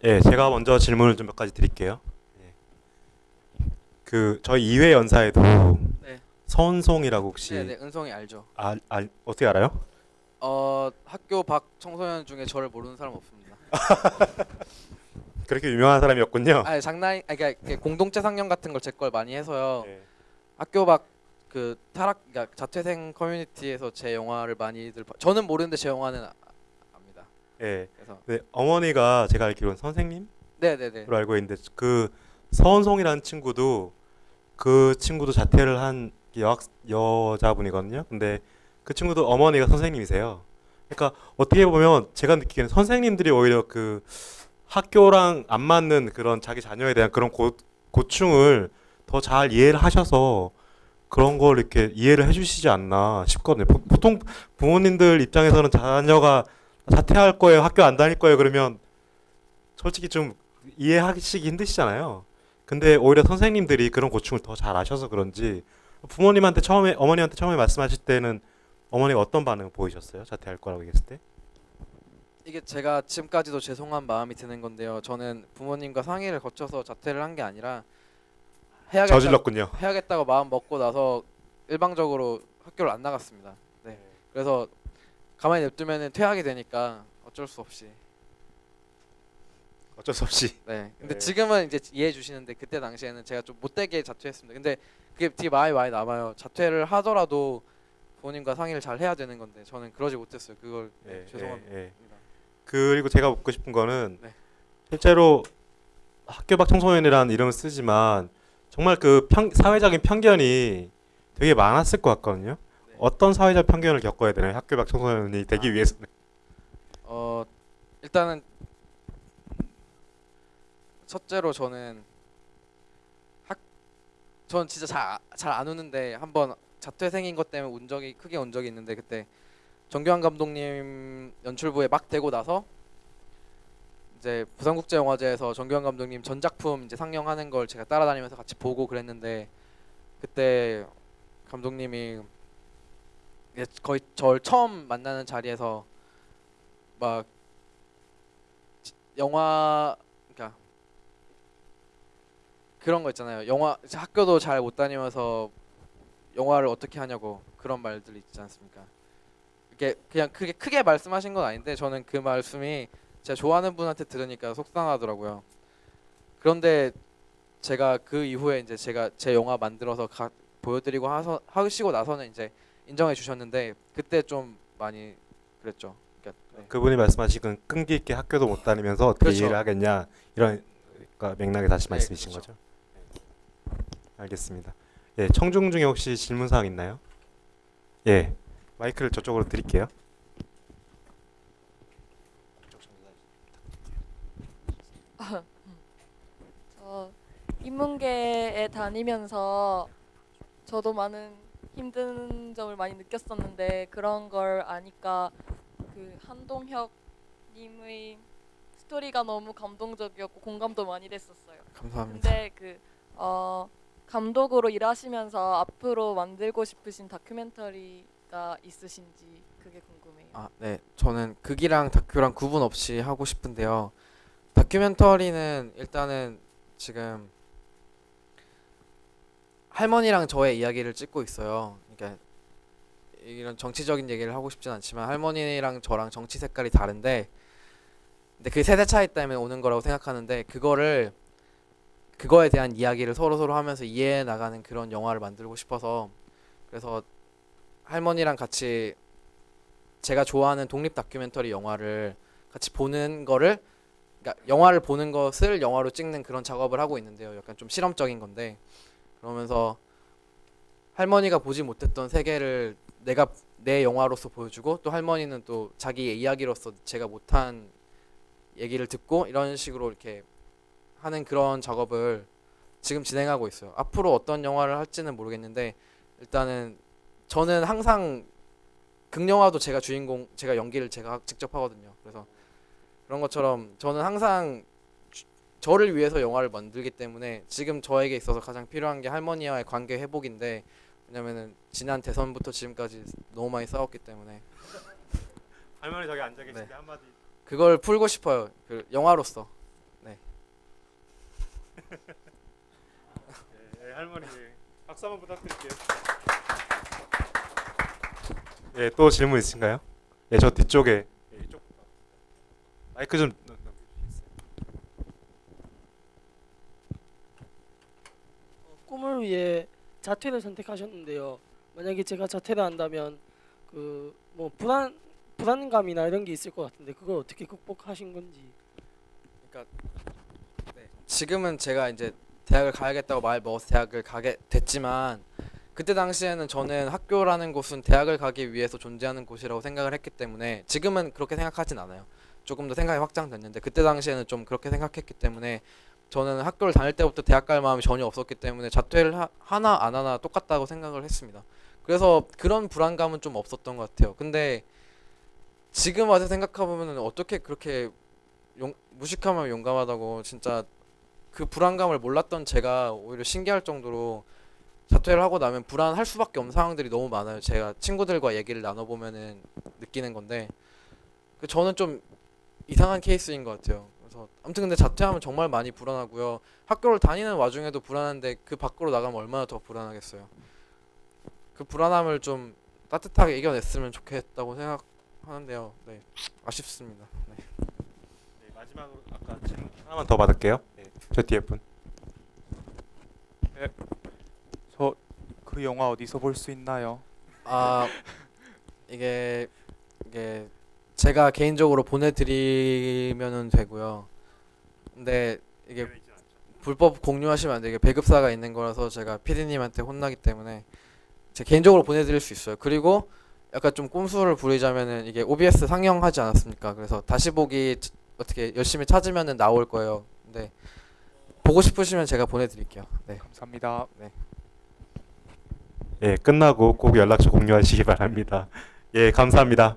예, 제가 먼저 질문을 좀 몇 가지 드릴게요. 예. 그 저희 2회 연사에도 네, 서은송이라고 혹시 네, 은성이 알죠. 어떻게 알아요? 학교 밖 청소년 중에 저를 모르는 사람 없습니다. 그렇게 유명한 사람이었군요. 그러니까 공동체 상영 같은 걸 제 걸 많이 해서요. 예. 학교 밖 그 그러니까 자퇴생 커뮤니티에서 제 영화를 많이들 저는 모르는데 제 영화는 압니다. 예. 그래서 네, 어머니가 제가 알기로는 선생님으로 네, 네, 네. 알고 있는데 그 서은송이라는 친구도 자퇴를 한 여자분이거든요. 근데 그 친구도 어머니가 선생님이세요. 그러니까 어떻게 보면 제가 느끼기에는 선생님들이 오히려 그 학교랑 안 맞는 그런 자기 자녀에 대한 그런 고충을 더 잘 이해를 하셔서 그런 걸 이렇게 이해를 해주시지 않나 싶거든요. 보통 부모님들 입장에서는 자녀가 자퇴할 거예요, 학교 안 다닐 거예요, 그러면 솔직히 좀 이해하시기 힘드시잖아요. 근데 오히려 선생님들이 그런 고충을 더 잘 아셔서 그런지 어머니한테 처음에 말씀하실 때는 어머니가 어떤 반응 보이셨어요? 자퇴할 거라고 얘기했을 때? 이게 제가 지금까지도 죄송한 마음이 드는 건데요. 저는 부모님과 상의를 거쳐서 자퇴를 한 게 아니라 해야겠다 저질렀군요. 해야겠다고 마음 먹고 나서 일방적으로 학교를 안 나갔습니다. 네. 그래서 가만히 냅두면은 퇴학이 되니까 어쩔 수 없이. 어쩔 수 없이. 네. 근데 네. 지금은 이제 이해해 주시는데 그때 당시에는 제가 좀 못되게 자퇴했습니다. 근데 그게 되게 마음이 많이 남아요. 자퇴를 하더라도 부모님과 상의를 잘 해야 되는 건데 저는 그러지 못했어요. 그걸 예, 죄송합니다. 예, 예. 그리고 제가 묻고 싶은 거는 네. 실제로 학교 밖 청소년이라는 이름을 쓰지만 정말 그 사회적인 편견이 되게 많았을 것 같거든요. 네. 어떤 사회적 편견을 겪어야 되나요? 학교 밖 청소년이 되기 위해서는. 어 일단은 첫째로 학 저는 진짜 잘 안 우는데 한번 자퇴생인 것 때문에 크게 운 적이 있는데 그때 정교한 감독님 연출부에 막 되고 나서 이제 부산국제영화제에서 정교한 감독님 전작품 이제 상영하는 걸 제가 따라다니면서 같이 보고 그랬는데 그때 감독님이 이제 거의 절 처음 만나는 자리에서 막 영화 그러니까 그런 거 있잖아요. 학교도 잘 못 다니면서 영화를 어떻게 하냐고 그런 말들 있지 않습니까? 이게 그냥 크게 말씀하신 건 아닌데 저는 그 말씀이 제가 좋아하는 분한테 들으니까 속상하더라고요. 그런데 제가 그 이후에 이제 제가 제 영화 만들어서 보여드리고 하시고 나서는 이제 인정해 주셨는데 그때 좀 많이 그랬죠. 그러니까, 네. 그분이 말씀하시건 끈기 있게 학교도 못 다니면서 어떻게 그렇죠. 이해를 하겠냐 이런 그러니까 맥락에 다시 네, 말씀이신 그렇죠. 거죠? 알겠습니다. 예, 청중 중에 혹시 질문 사항 있나요? 예, 마이크를 저쪽으로 드릴게요. 저 인문계에 다니면서 저도 많은 힘든 점을 많이 느꼈었는데 그런 걸 아니까 그 한동혁 님의 스토리가 너무 감동적이었고 공감도 많이 됐었어요. 감사합니다. 근데 감독으로 일하시면서 앞으로 만들고 싶으신 다큐멘터리가 있으신지 그게 궁금해요. 네. 저는 극이랑 다큐랑 구분 없이 하고 싶은데요. 다큐멘터리는 일단은 지금 할머니랑 저의 이야기를 찍고 있어요. 그러니까 이런 정치적인 얘기를 하고 싶진 않지만 할머니랑 저랑 정치 색깔이 다른데 근데 그 세대 차이 때문에 오는 거라고 생각하는데 그거에 대한 이야기를 서로 하면서 이해해 나가는 그런 영화를 만들고 싶어서 그래서 할머니랑 같이 제가 좋아하는 독립 다큐멘터리 영화를 같이 보는 거를 그러니까 영화를 보는 것을 영화로 찍는 그런 작업을 하고 있는데요. 약간 좀 실험적인 건데 그러면서 할머니가 보지 못했던 세계를 내가 내 영화로서 보여주고 또 할머니는 또 자기의 이야기로서 제가 못한 얘기를 듣고 이런 식으로 이렇게 하는 그런 작업을 지금 진행하고 있어요. 앞으로 어떤 영화를 할지는 모르겠는데 일단은 저는 항상 극영화도 제가 연기를 제가 직접 하거든요. 그래서 그런 것처럼 저는 항상 저를 위해서 영화를 만들기 때문에 지금 저에게 있어서 가장 필요한 게 할머니와의 관계 회복인데 왜냐면은 지난 대선부터 지금까지 너무 많이 싸웠기 때문에 할머니 저기 앉아 계신데 네. 한마디. 그걸 풀고 싶어요. 그 영화로서. 예, 할머니 박수 한번 부탁드릴게요. 예, 또 질문 있으신가요? 예, 저 뒤쪽에 예, 이쪽부터 마이크 좀 넘겨주시겠어요? 꿈을 위해 자퇴를 선택하셨는데요. 만약에 제가 자퇴를 한다면 그 뭐 불안감이나 이런 게 있을 것 같은데 그걸 어떻게 극복하신 건지. 그러니까 네. 지금은 제가 이제 대학을 가야겠다고 마음을 먹어서 대학을 가게 됐지만 그때 당시에는 저는 학교라는 곳은 대학을 가기 위해서 존재하는 곳이라고 생각을 했기 때문에 지금은 그렇게 생각하진 않아요. 조금 더 생각이 확장됐는데 그때 당시에는 좀 그렇게 생각했기 때문에 저는 학교를 다닐 때부터 대학 갈 마음이 전혀 없었기 때문에 자퇴를 하나 안 하나 똑같다고 생각을 했습니다. 그래서 그런 불안감은 좀 없었던 것 같아요. 근데 지금 와서 생각해보면 어떻게 그렇게 무식하면 용감하다고 진짜 그 불안감을 몰랐던 제가 오히려 신기할 정도로 자퇴를 하고 나면 불안할 수밖에 없는 상황들이 너무 많아요. 제가 친구들과 얘기를 나눠보면은 느끼는 건데 저는 좀 이상한 케이스인 것 같아요. 그래서 아무튼 근데 자퇴하면 정말 많이 불안하고요. 학교를 다니는 와중에도 불안한데 그 밖으로 나가면 얼마나 더 불안하겠어요. 그 불안함을 좀 따뜻하게 이겨냈으면 좋겠다고 생각하는데요. 네, 아쉽습니다. 네. 네, 마지막으로 아까 질문 하나만 더 받을게요. 예, 저 뒤에 분. 저 그 영화 어디서 볼 수 있나요? 아 이게 제가 개인적으로 보내드리면은 되고요. 근데 이게 불법 공유하시면 안 돼요. 이게 배급사가 있는 거라서 제가 PD님한테 혼나기 때문에 제 개인적으로 보내드릴 수 있어요. 그리고 약간 좀 꼼수를 부리자면은 이게 OBS 상영하지 않았습니까? 그래서 다시 보기 어떻게 열심히 찾으면은 나올 거예요. 근데 보고 싶으시면 제가 보내드릴게요. 네. 감사합니다. 예, 끝나고 꼭 연락처 공유하시기 바랍니다. 예, 감사합니다.